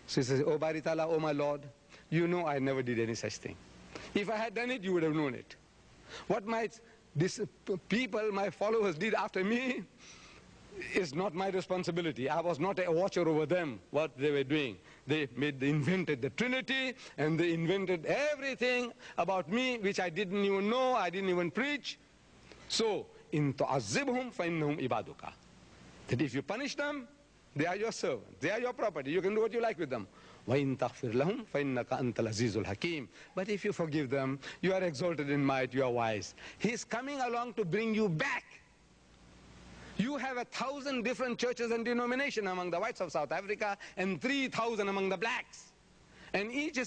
So he says, "Oh Bari Ta'ala, oh my Lord, you know I never did any such thing. If I had done it, you would have known it. What these people, my followers, did after me is not my responsibility. I was not a watcher over them, what they were doing. They invented the Trinity, and they invented everything about me, which I didn't even know, I didn't even preach. So, in tu'azzibhum fa innahum ibaduka. That if you punish them, they are your servants, they are your property, you can do what you like with them. وَإِن تَغْفِرْ لَهُمْ فَإِنَّكَ أَنْتَ الْعَزِيزُ الْحَكِيمُ. But if you forgive them, you are exalted in might, you are wise. He is coming along to bring you back. You have 1,000 different churches and denominations among the whites of South Africa and 3,000 among the blacks. And each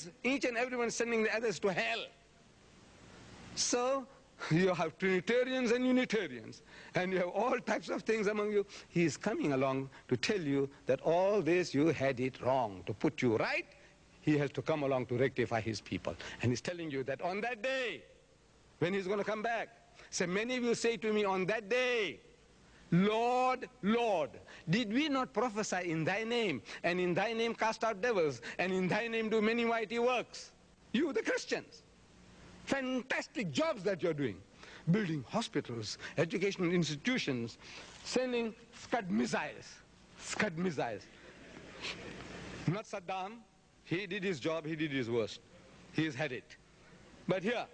and everyone is sending the others to hell. So, you have Trinitarians and Unitarians, and you have all types of things among you. He is coming along to tell you that all this, you had it wrong. To put you right, he has to come along to rectify his people. And he's telling you that on that day, when he's going to come back, so many of you say to me on that day, Lord, Lord, did we not prophesy in thy name, and in thy name cast out devils, and in thy name do many mighty works? You, the Christians. Fantastic jobs that you're doing. Building hospitals, educational institutions, sending Scud missiles. Scud missiles. Not Saddam. He did his job, he did his worst. He's had it. But here,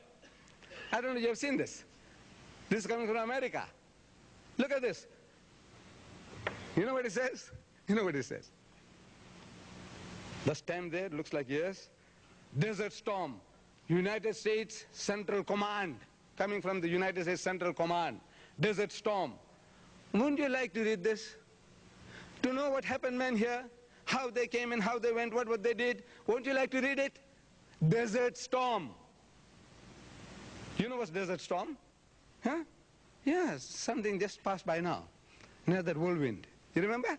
I don't know if you have seen this. This is coming from America. Look at this. You know what it says? You know what it says? The stamp there looks like yes. Desert Storm. United States Central Command, coming from the United States Central Command, Desert Storm. Wouldn't you like to read this? To know what happened, man, here, how they came and how they went, what they did? Won't you like to read it? Desert Storm. You know what's Desert Storm? Huh? Yes, something just passed by now. Near that whirlwind. You remember?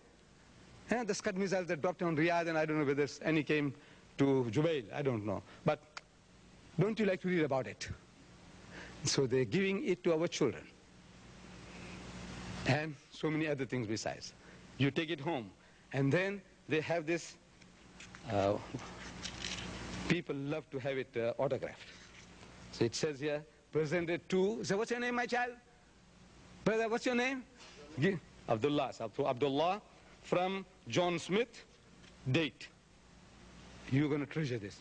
Yeah, the Scud missiles that dropped on Riyadh, and I don't know whether any came to Jubail, I don't know. But don't you like to read about it? So they're giving it to our children. And so many other things besides. You take it home. And then they have this, people love to have it autographed. So it says here, presented to, so what's your name, my child? Brother, what's your name? Abdullah. Abdullah from John Smith, date. You're going to treasure this.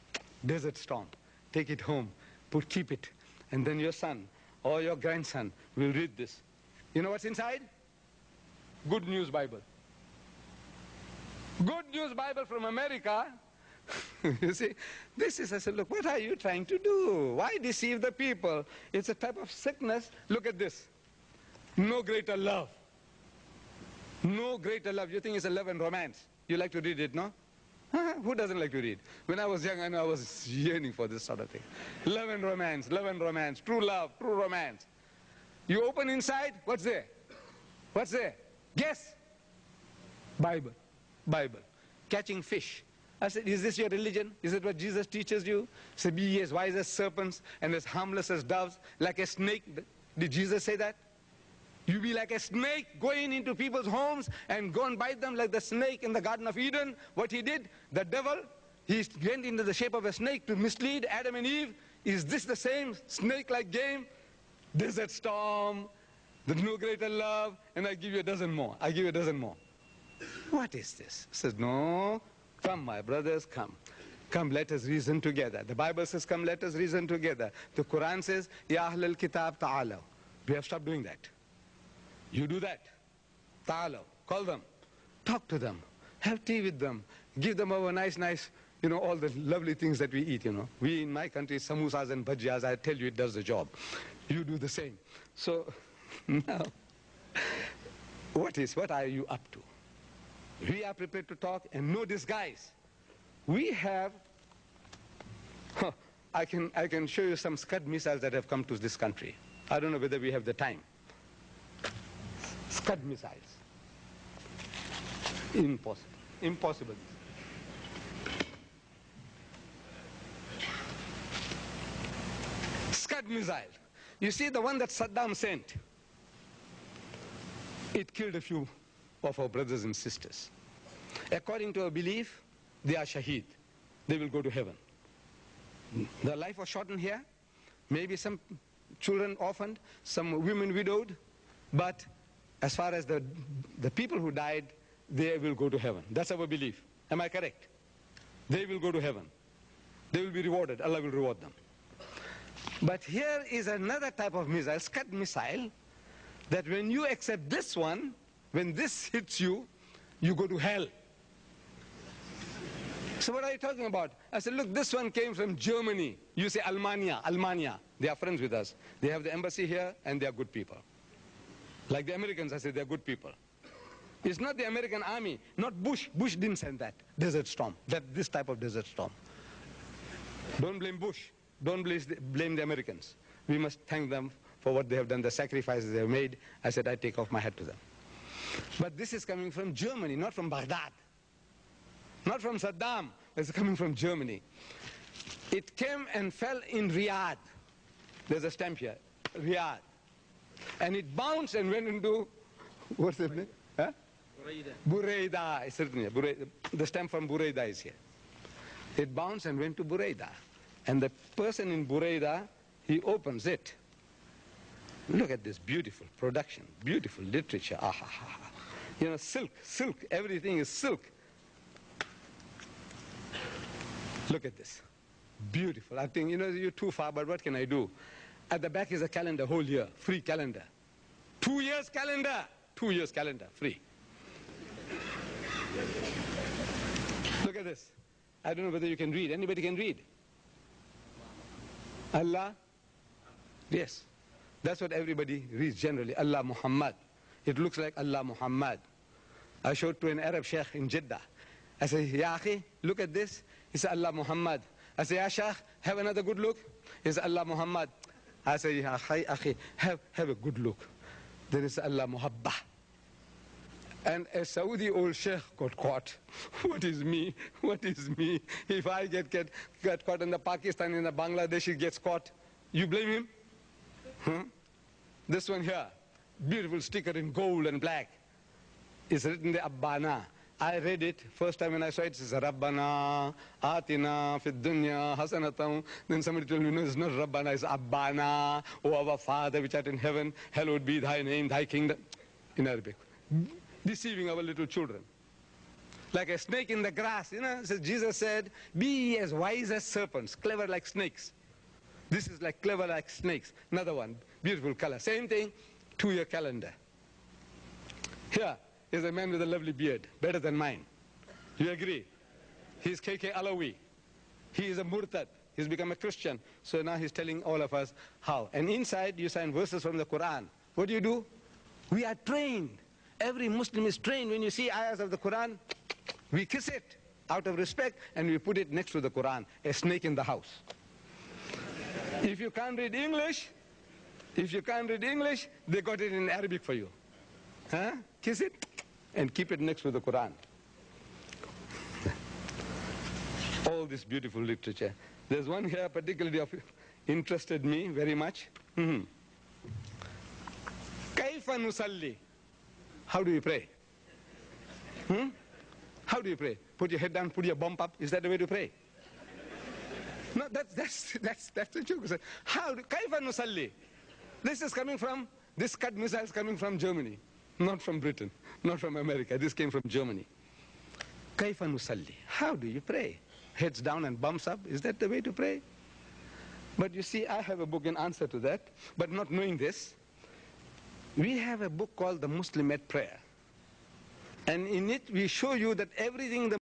Desert Storm. Take it home, keep it, and then your son or your grandson will read this. You know what's inside? Good News Bible. Good News Bible from America. You see, this is, I said, look, what are you trying to do? Why deceive the people? It's a type of sickness. Look at this. No greater love. No greater love. You think it's a love and romance? You like to read it, no? Who doesn't like to read? When I was young, I know I was yearning for this sort of thing. Love and romance, true love, true romance. You open inside, what's there? What's there? Guess. Bible. Bible. Catching fish. I said, is this your religion? Is it what Jesus teaches you? Say, be ye as wise as serpents and as harmless as doves, like a snake. Did Jesus say that? You be like a snake going into people's homes and go and bite them like the snake in the Garden of Eden. What he did, the devil, he went into the shape of a snake to mislead Adam and Eve. Is this the same snake-like game? Desert Storm, there's no greater love, and I give you a dozen more. I give you a dozen more. What is this? He says, no, come my brothers, come. Come, let us reason together. The Bible says, come, let us reason together. The Quran says, Ya Ahlal Kitab Ta'alaw. We have stopped doing that. You do that. Ta'alaw. Call them. Talk to them. Have tea with them. Give them our nice, you know, all the lovely things that we eat, you know. We in my country, samosas and bhajiyas, I tell you, it does the job. You do the same. So, now, what are you up to? We are prepared to talk and no disguise. We have, I can show you some Scud missiles that have come to this country. I don't know whether we have the time. Scud missiles. Impossible. Impossible. Scud missile. You see the one that Saddam sent? It killed a few of our brothers and sisters. According to our belief, they are shaheed. They will go to heaven. Their life was shortened here. Maybe some children orphaned, some women widowed. But as far as the people who died, they will go to heaven. That's our belief. Am I correct? They will go to heaven. They will be rewarded. Allah will reward them. But here is another type of missile, Scud missile, that when you accept this one, when this hits you, you go to hell. So what are you talking about? I said, look, this one came from Germany. You say Almania. They are friends with us. They have the embassy here and they are good people. Like the Americans, I said, they are good people. It's not the American army, not Bush. Bush didn't send that desert storm, this type of desert storm. Don't blame Bush. Don't blame the Americans. We must thank them for what they have done, the sacrifices they have made. I said, I take off my hat to them. But this is coming from Germany, not from Baghdad. Not from Saddam. It's coming from Germany. It came and fell in Riyadh. There's a stamp here, Riyadh. And it bounced and went into, what's the name? Huh? Buraida. Certainly, the stamp from Buraida is here. It bounced and went to Buraida. And the person in Buraida, he opens it. Look at this beautiful production, beautiful literature. Ah, ha, ha. You know, silk, everything is silk. Look at this. Beautiful. I think, you know, you're too far, but what can I do? At the back is a calendar, whole year, free calendar. 2 years calendar. 2 years calendar, free. Look at this. I don't know whether you can read. Anybody can read? Allah? Yes. That's what everybody reads generally. Allah Muhammad. It looks like Allah Muhammad. I showed to an Arab sheikh in Jeddah. I said, Ya akhi, look at this. He said, Allah Muhammad. I said, Ya sheikh, have another good look. He said, Allah Muhammad. I said, Ya akhi, have a good look. Then he said, Allah Muhabba. And a Saudi old sheikh got caught. What is me? What is me? If I get caught and the Pakistani and the Bangladeshi gets caught, you blame him? Huh? This one here, beautiful sticker in gold and black. It's written the Abbana. I read it, first time when I saw it, it says Rabbana, Atina, Fid Dunya, Hasanatam. Then somebody told me, no, it's not Rabbana, it's Abbana. Oh, our Father which art in heaven, hallowed be thy name, thy kingdom. In Arabic. Deceiving our little children. Like a snake in the grass, you know, so Jesus said, be as wise as serpents, clever like snakes. This is like clever like snakes. Another one, beautiful color. Same thing, 2-year calendar. Here is a man with a lovely beard, better than mine. You agree? He's KK Alawi. He is a murtad. He's become a Christian. So now he's telling all of us how. And inside you sign verses from the Quran. What do? We are trained. Every Muslim is trained. When you see ayahs of the Quran, we kiss it out of respect and we put it next to the Quran, a snake in the house. If you can't read English, they got it in Arabic for you. Huh? Kiss it and keep it next to the Quran. All this beautiful literature. There's one here particularly interested me very much. Kaifa nusalli? How do you pray? How do you pray? Put your head down, put your bump up. Is that the way to pray? No, that's the joke. How? Kaifa nusalli? This is coming from, this Scud missile is coming from Germany, not from Britain, not from America. This came from Germany. Kaifa nusalli? How do you pray? Heads down and bumps up? Is that the way to pray? But you see, I have a book in answer to that, but not knowing this. We have a book called The Muslim at Prayer. And in it, we show you that everything the